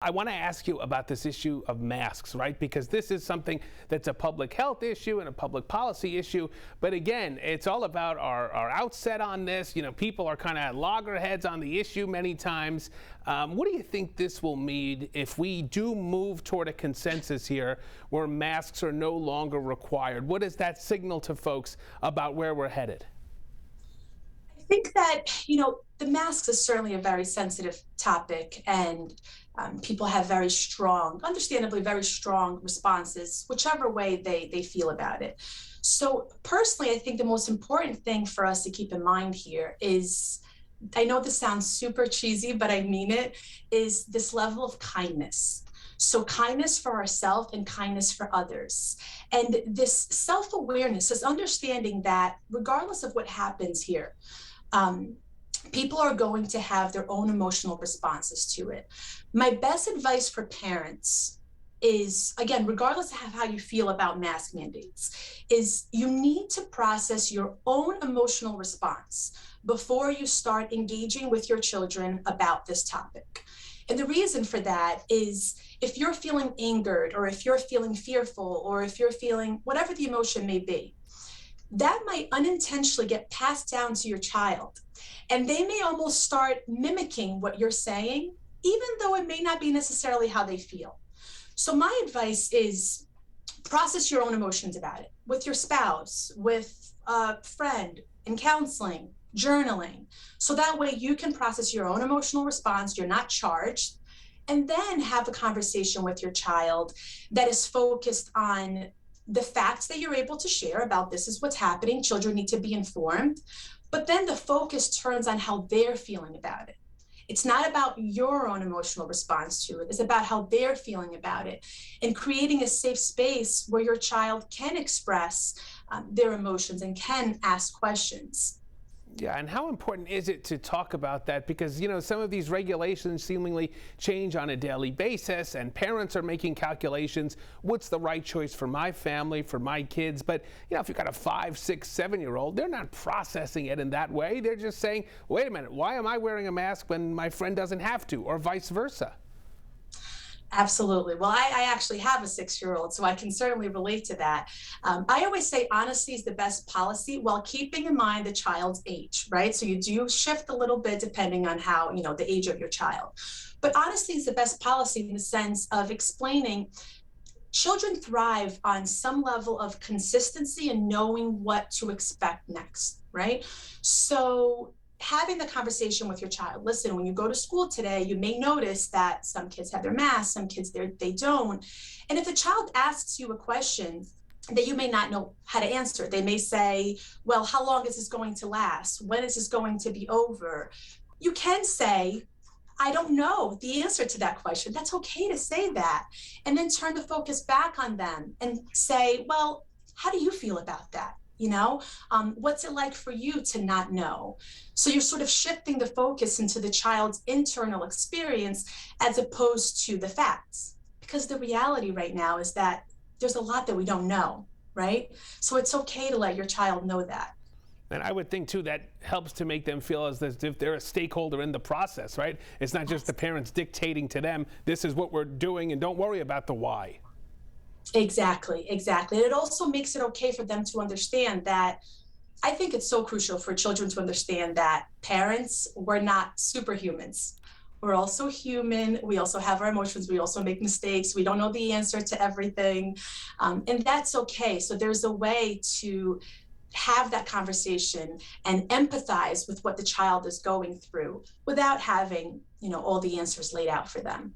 I want to ask you about this issue of masks, right? Because this is something that's a public health issue and a public policy issue. But again, it's all about our outset on this. You know, people are kind of at loggerheads on the issue many times. What do you think this will mean if we do move toward a consensus here where masks are no longer required? What does that signal to folks about where we're headed? I think that, the masks is certainly a very sensitive topic, and people have very strong, understandably very strong responses, whichever way they feel about it. So personally, I think the most important thing for us to keep in mind here is, I know this sounds super cheesy, but I mean it, is this level of kindness. So kindness for ourselves and kindness for others. And this self-awareness, this understanding that regardless of what happens here, people are going to have their own emotional responses to it. My best advice for parents is, again, regardless of how you feel about mask mandates, is you need to process your own emotional response before you start engaging with your children about this topic. And the reason for that is, if you're feeling angered, or if you're feeling fearful, or if you're feeling whatever the emotion may be, that might unintentionally get passed down to your child. And they may almost start mimicking what you're saying, even though it may not be necessarily how they feel. So my advice is, process your own emotions about it with your spouse, with a friend, in counseling, journaling. So that way you can process your own emotional response, you're not charged, and then have a conversation with your child that is focused on the facts that you're able to share about this is what's happening. Children need to be informed, but then the focus turns on how they're feeling about it. It's not about your own emotional response to it. It's about how they're feeling about it, and creating a safe space where your child can express their emotions and can ask questions. Yeah, and how important is it to talk about that? Because, you know, some of these regulations seemingly change on a daily basis, and parents are making calculations. What's the right choice for my family, for my kids? But, you know, if you've got a 5, 6, 7-year-old, they're not processing it in that way. They're just saying, wait a minute, why am I wearing a mask when my friend doesn't have to, or vice versa? Absolutely. Well, I actually have a 6-year-old, so I can certainly relate to that. I always say honesty is the best policy, while keeping in mind the child's age, right? So you do shift a little bit depending on how, the age of your child. But honesty is the best policy in the sense of explaining children thrive on some level of consistency and knowing what to expect next, right? So having the conversation with your child, listen, when you go to school today, you may notice that some kids have their masks, some kids they don't. And if the child asks you a question that you may not know how to answer, they may say, well, how long is this going to last? When is this going to be over? You can say, I don't know the answer to that question. That's okay to say that. And then turn the focus back on them and say, well, how do you feel about that? What's it like for you to not know? So you're sort of shifting the focus into the child's internal experience as opposed to the facts. Because the reality right now is that there's a lot that we don't know, right? So it's okay to let your child know that. And I would think, too, that helps to make them feel as if they're a stakeholder in the process, right? It's not just the parents dictating to them, this is what we're doing, and don't worry about the why. Exactly. And it also makes it okay for them to understand that, I think it's so crucial for children to understand that parents, we're not superhumans. We're also human. We also have our emotions. We also make mistakes. We don't know the answer to everything. And that's okay. So there's a way to have that conversation and empathize with what the child is going through without having, all the answers laid out for them.